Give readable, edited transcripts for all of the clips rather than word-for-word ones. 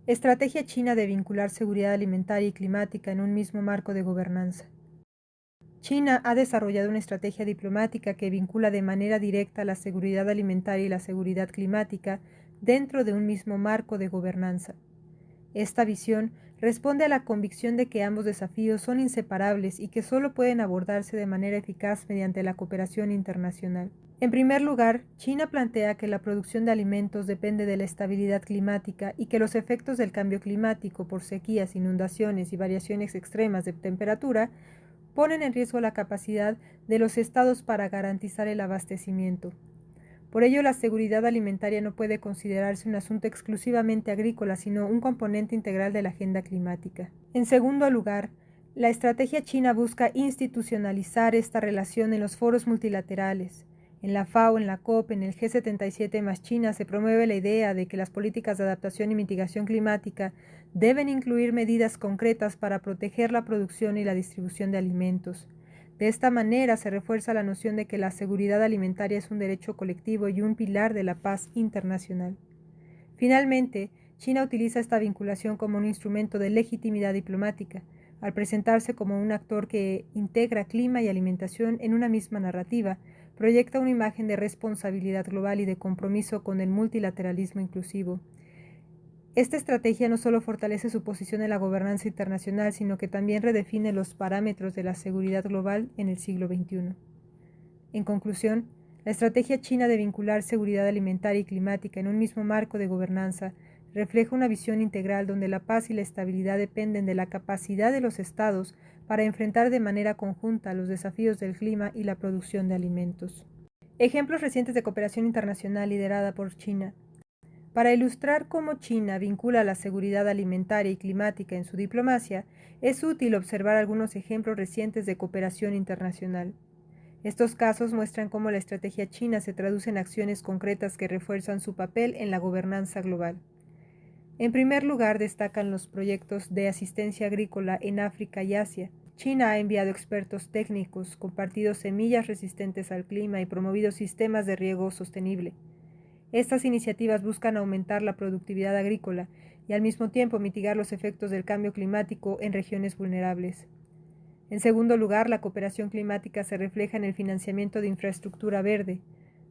Estrategia china de vincular seguridad alimentaria y climática en un mismo marco de gobernanza. China ha desarrollado una estrategia diplomática que vincula de manera directa la seguridad alimentaria y la seguridad climática dentro de un mismo marco de gobernanza. Esta visión responde a la convicción de que ambos desafíos son inseparables y que solo pueden abordarse de manera eficaz mediante la cooperación internacional. En primer lugar, China plantea que la producción de alimentos depende de la estabilidad climática y que los efectos del cambio climático por sequías, inundaciones y variaciones extremas de temperatura ponen en riesgo la capacidad de los estados para garantizar el abastecimiento. Por ello, la seguridad alimentaria no puede considerarse un asunto exclusivamente agrícola, sino un componente integral de la agenda climática. En segundo lugar, la estrategia china busca institucionalizar esta relación en los foros multilaterales. En la FAO, en la COP, en el G77 más China se promueve la idea de que las políticas de adaptación y mitigación climática deben incluir medidas concretas para proteger la producción y la distribución de alimentos. De esta manera se refuerza la noción de que la seguridad alimentaria es un derecho colectivo y un pilar de la paz internacional. Finalmente, China utiliza esta vinculación como un instrumento de legitimidad diplomática, al presentarse como un actor que integra clima y alimentación en una misma narrativa, proyecta una imagen de responsabilidad global y de compromiso con el multilateralismo inclusivo. Esta estrategia no solo fortalece su posición en la gobernanza internacional, sino que también redefine los parámetros de la seguridad global en el siglo XXI. En conclusión, la estrategia china de vincular seguridad alimentaria y climática en un mismo marco de gobernanza refleja una visión integral donde la paz y la estabilidad dependen de la capacidad de los estados para enfrentar de manera conjunta los desafíos del clima y la producción de alimentos. Ejemplos recientes de cooperación internacional liderada por China. Para ilustrar cómo China vincula la seguridad alimentaria y climática en su diplomacia, es útil observar algunos ejemplos recientes de cooperación internacional. Estos casos muestran cómo la estrategia china se traduce en acciones concretas que refuerzan su papel en la gobernanza global. En primer lugar, destacan los proyectos de asistencia agrícola en África y Asia. China ha enviado expertos técnicos, compartido semillas resistentes al clima y promovido sistemas de riego sostenible. Estas iniciativas buscan aumentar la productividad agrícola y al mismo tiempo mitigar los efectos del cambio climático en regiones vulnerables. En segundo lugar, la cooperación climática se refleja en el financiamiento de infraestructura verde.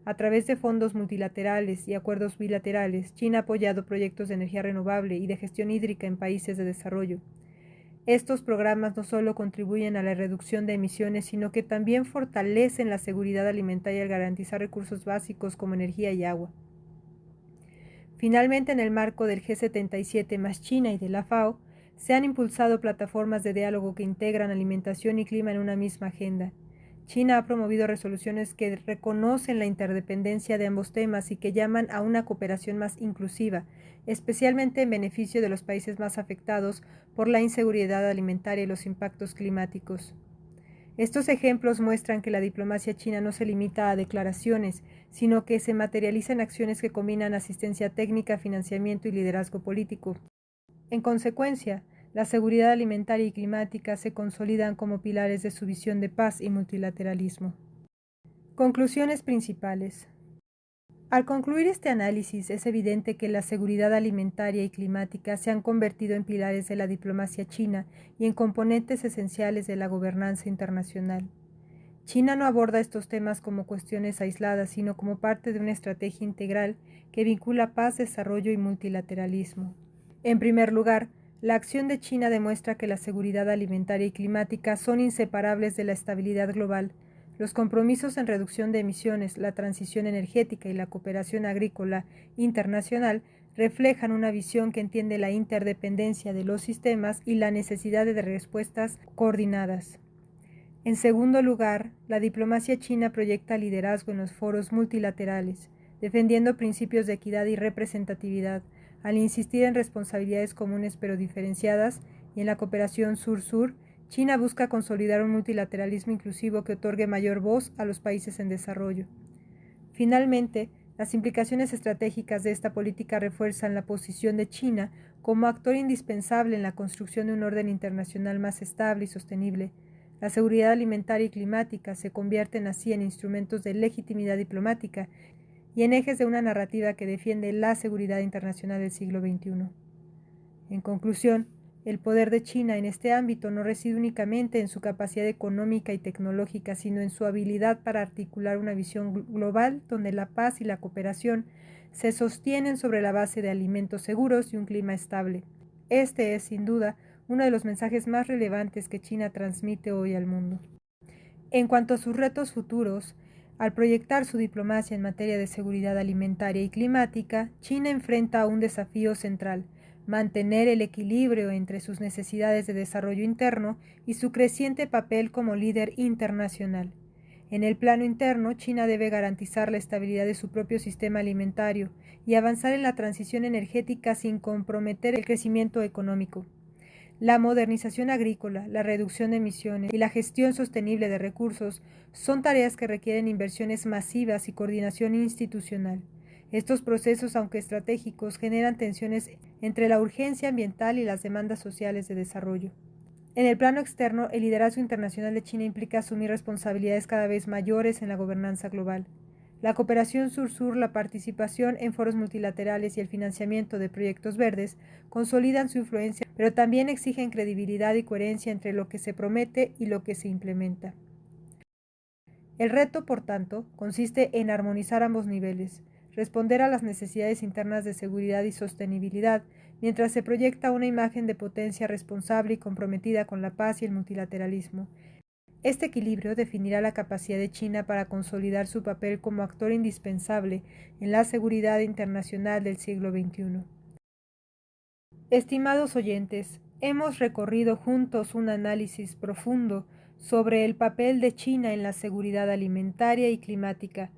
A través de fondos multilaterales y acuerdos bilaterales, China ha apoyado proyectos de energía renovable y de gestión hídrica en países de desarrollo. Estos programas no solo contribuyen a la reducción de emisiones, sino que también fortalecen la seguridad alimentaria al garantizar recursos básicos como energía y agua. Finalmente, en el marco del G77 más China y de la FAO, se han impulsado plataformas de diálogo que integran alimentación y clima en una misma agenda. China ha promovido resoluciones que reconocen la interdependencia de ambos temas y que llaman a una cooperación más inclusiva, especialmente en beneficio de los países más afectados por la inseguridad alimentaria y los impactos climáticos. Estos ejemplos muestran que la diplomacia china no se limita a declaraciones, sino que se materializa en acciones que combinan asistencia técnica, financiamiento y liderazgo político. En consecuencia, la seguridad alimentaria y climática se consolidan como pilares de su visión de paz y multilateralismo. Conclusiones principales. Al concluir este análisis, es evidente que la seguridad alimentaria y climática se han convertido en pilares de la diplomacia china y en componentes esenciales de la gobernanza internacional. China no aborda estos temas como cuestiones aisladas, sino como parte de una estrategia integral que vincula paz, desarrollo y multilateralismo. En primer lugar, la acción de China demuestra que la seguridad alimentaria y climática son inseparables de la estabilidad global. Los compromisos en reducción de emisiones, la transición energética y la cooperación agrícola internacional reflejan una visión que entiende la interdependencia de los sistemas y la necesidad de respuestas coordinadas. En segundo lugar, la diplomacia china proyecta liderazgo en los foros multilaterales, defendiendo principios de equidad y representatividad, al insistir en responsabilidades comunes pero diferenciadas y en la cooperación sur-sur. China busca consolidar un multilateralismo inclusivo que otorgue mayor voz a los países en desarrollo. Finalmente, las implicaciones estratégicas de esta política refuerzan la posición de China como actor indispensable en la construcción de un orden internacional más estable y sostenible. La seguridad alimentaria y climática se convierten así en instrumentos de legitimidad diplomática y en ejes de una narrativa que defiende la seguridad internacional del siglo XXI. En conclusión, el poder de China en este ámbito no reside únicamente en su capacidad económica y tecnológica, sino en su habilidad para articular una visión global donde la paz y la cooperación se sostienen sobre la base de alimentos seguros y un clima estable. Este es, sin duda, uno de los mensajes más relevantes que China transmite hoy al mundo. En cuanto a sus retos futuros, al proyectar su diplomacia en materia de seguridad alimentaria y climática, China enfrenta un desafío central: mantener el equilibrio entre sus necesidades de desarrollo interno y su creciente papel como líder internacional. En el plano interno, China debe garantizar la estabilidad de su propio sistema alimentario y avanzar en la transición energética sin comprometer el crecimiento económico. La modernización agrícola, la reducción de emisiones y la gestión sostenible de recursos son tareas que requieren inversiones masivas y coordinación institucional. Estos procesos, aunque estratégicos, generan tensiones entre la urgencia ambiental y las demandas sociales de desarrollo. En el plano externo, el liderazgo internacional de China implica asumir responsabilidades cada vez mayores en la gobernanza global. La cooperación sur-sur, la participación en foros multilaterales y el financiamiento de proyectos verdes consolidan su influencia, pero también exigen credibilidad y coherencia entre lo que se promete y lo que se implementa. El reto, por tanto, consiste en armonizar ambos niveles, responder a las necesidades internas de seguridad y sostenibilidad, mientras se proyecta una imagen de potencia responsable y comprometida con la paz y el multilateralismo. Este equilibrio definirá la capacidad de China para consolidar su papel como actor indispensable en la seguridad internacional del siglo XXI. Estimados oyentes, hemos recorrido juntos un análisis profundo sobre el papel de China en la seguridad alimentaria y climática,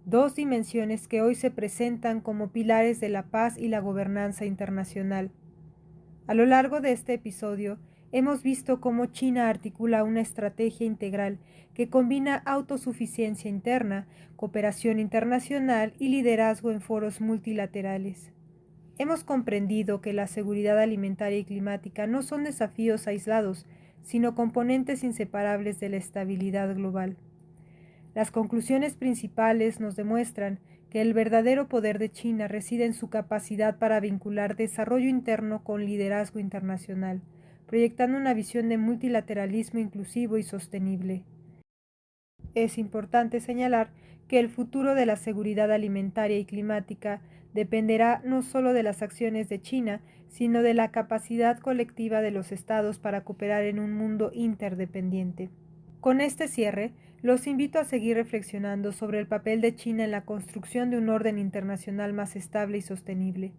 dos dimensiones que hoy se presentan como pilares de la paz y la gobernanza internacional. A lo largo de este episodio, hemos visto cómo China articula una estrategia integral que combina autosuficiencia interna, cooperación internacional y liderazgo en foros multilaterales. Hemos comprendido que la seguridad alimentaria y climática no son desafíos aislados, sino componentes inseparables de la estabilidad global. Las conclusiones principales nos demuestran que el verdadero poder de China reside en su capacidad para vincular desarrollo interno con liderazgo internacional, proyectando una visión de multilateralismo inclusivo y sostenible. Es importante señalar que el futuro de la seguridad alimentaria y climática dependerá no solo de las acciones de China, sino de la capacidad colectiva de los estados para cooperar en un mundo interdependiente. Con este cierre, los invito a seguir reflexionando sobre el papel de China en la construcción de un orden internacional más estable y sostenible.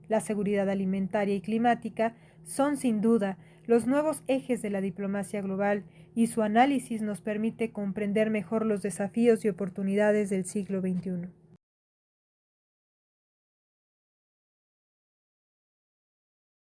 La seguridad alimentaria y climática son, sin duda, los nuevos ejes de la diplomacia global, y su análisis nos permite comprender mejor los desafíos y oportunidades del siglo XXI.